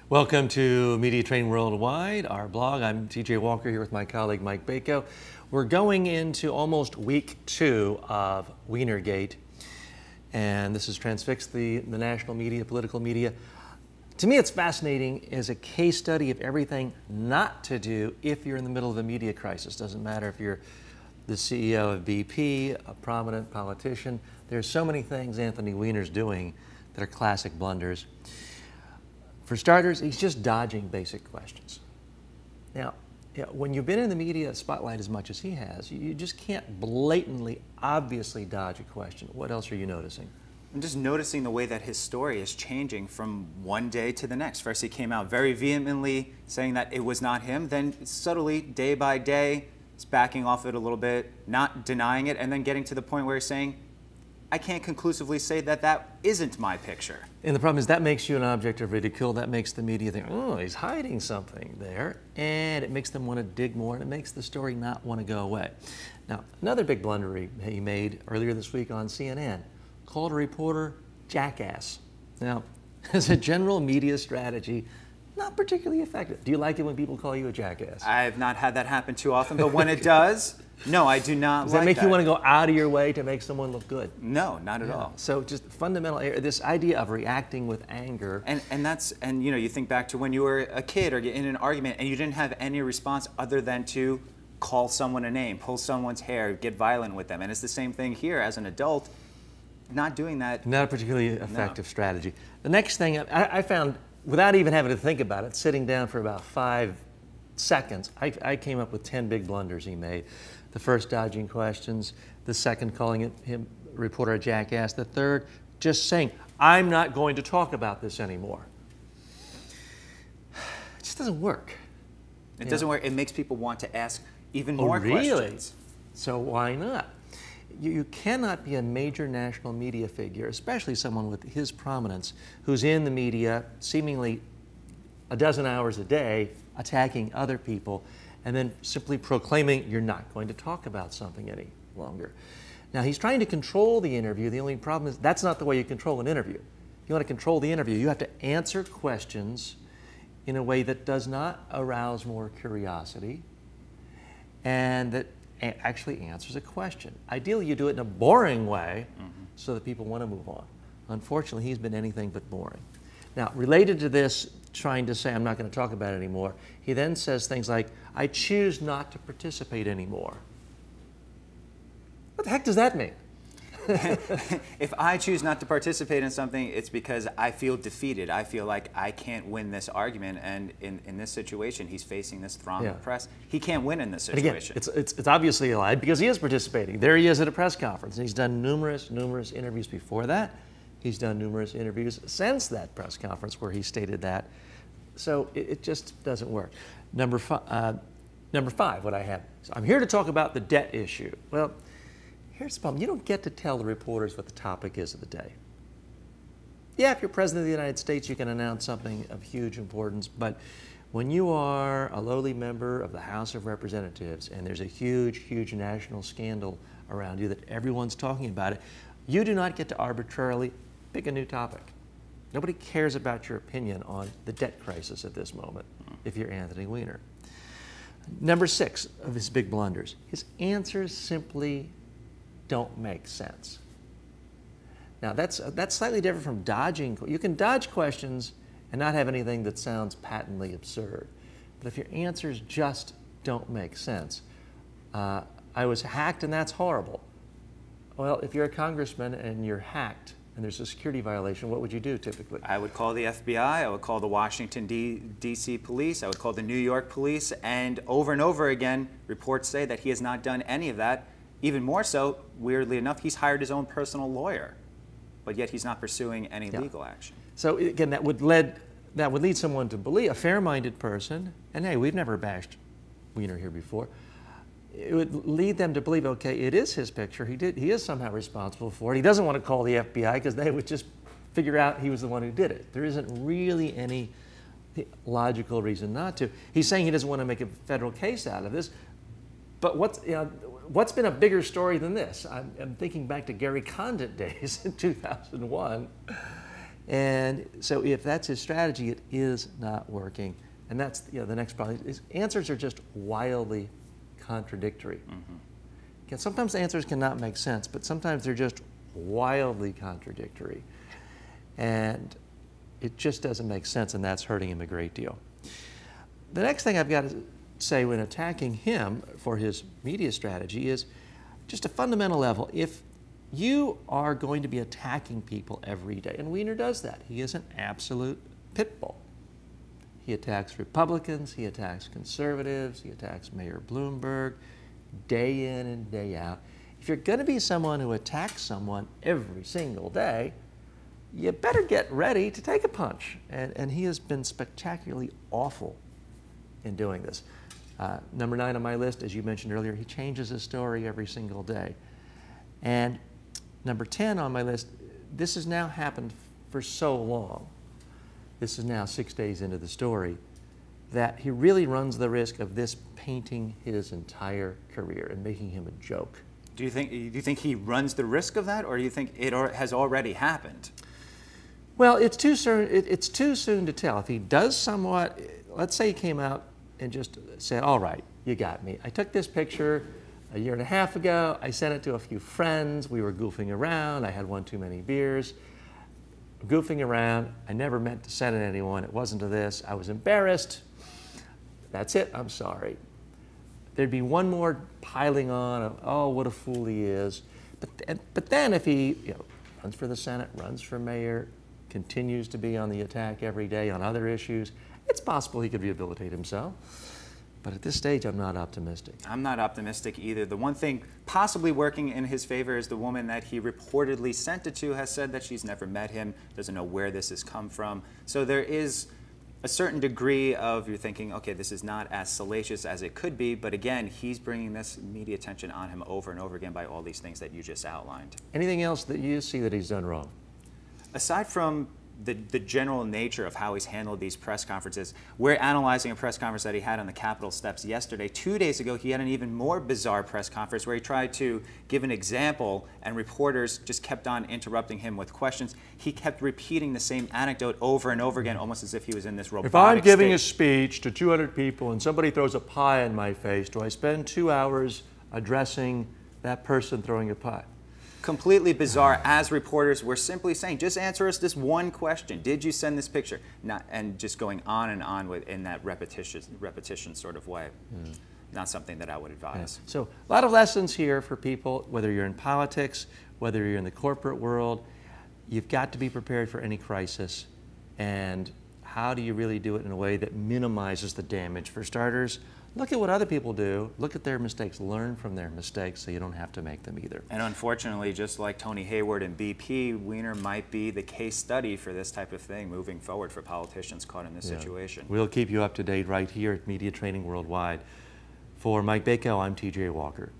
Welcome to Media Training Worldwide, our blog. I'm TJ Walker here with my colleague Mike Bako. We're going into almost week 2 of Wienergate, and this has transfixed the national media, political media. To me, it's fascinating as a case study of everything not to do if you're in the middle of a media crisis. Doesn't matter if you're the CEO of BP, a prominent politician. There's so many things Anthony Weiner's doing that are classic blunders. For starters, he's just dodging basic questions. Now, when you've been in the media spotlight as much as he has, you just can't blatantly, obviously dodge a question. What else are you noticing? I'm just noticing the way that his story is changing from one day to the next. First, he came out very vehemently saying that it was not him. Then subtly, day by day, he's backing off it a little bit, not denying it, and then getting to the point where he's saying, I can't conclusively say that that isn't my picture. And the problem is that makes you an object of ridicule. That makes the media think, oh, he's hiding something there. And it makes them want to dig more, and it makes the story not want to go away. Now, another big blunder he made earlier this week on CNN, called a reporter jackass. Now, as a general media strategy, not particularly effective. Do you like it when people call you a jackass? I have not had that happen too often, but when it does, no, I do not like that. Does that make you want to go out of your way to make someone look good? No, not at all. So just fundamental, this idea of reacting with anger. And you know, you think back to when you were a kid or in an argument and you didn't have any response other than to call someone a name, pull someone's hair, get violent with them. And it's the same thing here as an adult, not doing that. Not a particularly effective strategy. The next thing I found, without even having to think about it, sitting down for about 5 seconds, I came up with 10 big blunders he made. The first, dodging questions. The second, calling him reporter a jackass. The third, just saying, I'm not going to talk about this anymore. It just doesn't work. It doesn't work. It makes people want to ask even more questions. So why not? You cannot be a major national media figure, especially someone with his prominence, who's in the media seemingly a dozen hours a day attacking other people, and then simply proclaiming you're not going to talk about something any longer. Now, he's trying to control the interview. The only problem is that's not the way you control an interview. If you want to control the interview, you have to answer questions in a way that does not arouse more curiosity and that actually answers a question. Ideally, you do it in a boring way so that people want to move on. Unfortunately, he's been anything but boring. Now, related to this, trying to say I'm not going to talk about it anymore, he then says things like, I choose not to participate anymore. What the heck does that mean? If I choose not to participate in something, it's because I feel defeated. I feel like I can't win this argument, and in this situation, he's facing this throng of press. He can't win in this situation. And again, it's obviously a lie because he is participating. There he is at a press conference, and he's done numerous interviews before that. He's done numerous interviews since that press conference where he stated that. So it just doesn't work. Number 5, what I have. So I'm here to talk about the debt issue. Well, here's the problem. You don't get to tell the reporters what the topic is of the day. Yeah, if you're President of the United States, you can announce something of huge importance, but when you are a lowly member of the House of Representatives and there's a huge national scandal around you that everyone's talking about it, you do not get to arbitrarily pick a new topic. Nobody cares about your opinion on the debt crisis at this moment if you're Anthony Weiner. Number 6 of his big blunders, his answers simply don't make sense. Now that's slightly different from dodging. You can dodge questions and not have anything that sounds patently absurd. But if your answers just don't make sense, I was hacked and that's horrible. Well, if you're a congressman and you're hacked and there's a security violation, what would you do typically? I would call the FBI, I would call the Washington, D.C. police, I would call the New York police, and over again, reports say that he has not done any of that. Even more so, weirdly enough, he's hired his own personal lawyer, but yet he's not pursuing any legal action. So again, that would lead someone to believe, a fair-minded person, and hey, we've never bashed Weiner here before, it would lead them to believe, okay, it is his picture. He is somehow responsible for it. He doesn't want to call the FBI because they would just figure out he was the one who did it. There isn't really any logical reason not to. He's saying he doesn't want to make a federal case out of this, but what's been a bigger story than this? I'm thinking back to Gary Condit days in 2001. And so if that's his strategy, it is not working. And that's the next problem. His answers are just wildly contradictory. Again, sometimes answers cannot make sense, but sometimes they're just wildly contradictory. And it just doesn't make sense, and that's hurting him a great deal. The next thing I've got to say when attacking him for his media strategy is just a fundamental level. If you are going to be attacking people every day, and Weiner does that. He is an absolute pit bull. He attacks Republicans, he attacks conservatives, he attacks Mayor Bloomberg day in and day out. If you're going to be someone who attacks someone every single day, you better get ready to take a punch. And he has been spectacularly awful in doing this. Number 9 on my list, as you mentioned earlier, he changes his story every single day. And number 10 on my list, this has now happened for so long. This is now 6 days into the story, that he really runs the risk of this painting his entire career and making him a joke. Do you think he runs the risk of that, or do you think it has already happened? Well, it's too soon. It's too soon to tell. If he does somewhat, let's say he came out and just said, "All right, you got me. I took this picture a year and a half ago. I sent it to a few friends. We were goofing around. I had one too many beers. Goofing around. I never meant to send it to anyone. It wasn't to this. I was embarrassed. That's it. I'm sorry." There'd be one more piling on of, "Oh, what a fool he is." But then if he runs for the Senate, runs for mayor, continues to be on the attack every day on other issues, it's possible he could rehabilitate himself. But at this stage, I'm not optimistic. I'm not optimistic either. The one thing possibly working in his favor is the woman that he reportedly sent it to has said that she's never met him, doesn't know where this has come from. So there is a certain degree of you're thinking, okay, this is not as salacious as it could be, but again, he's bringing this media attention on him over and over again by all these things that you just outlined. Anything else that you see that he's done wrong? Aside from the general nature of how he's handled these press conferences, we're analyzing a press conference that he had on the Capitol steps yesterday. 2 days ago, he had an even more bizarre press conference where he tried to give an example and reporters just kept on interrupting him with questions. He kept repeating the same anecdote over and over again, almost as if he was in this robotic If I'm giving state. a speech to 200 people and somebody throws a pie in my face, do I spend 2 hours addressing that person throwing a pie? Completely bizarre. As reporters, we're simply saying, just answer us this one question. Did you send this picture? And just going on and on in that repetition sort of way. Not something that I would advise. Yeah. So a lot of lessons here for people, whether you're in politics, whether you're in the corporate world. You've got to be prepared for any crisis. And how do you really do it in a way that minimizes the damage? For starters, look at what other people do. Look at their mistakes. Learn from their mistakes so you don't have to make them either. And unfortunately, just like Tony Hayward and BP, Weiner might be the case study for this type of thing moving forward for politicians caught in this situation. We'll keep you up to date right here at Media Training Worldwide. For Mike Bako, I'm TJ Walker.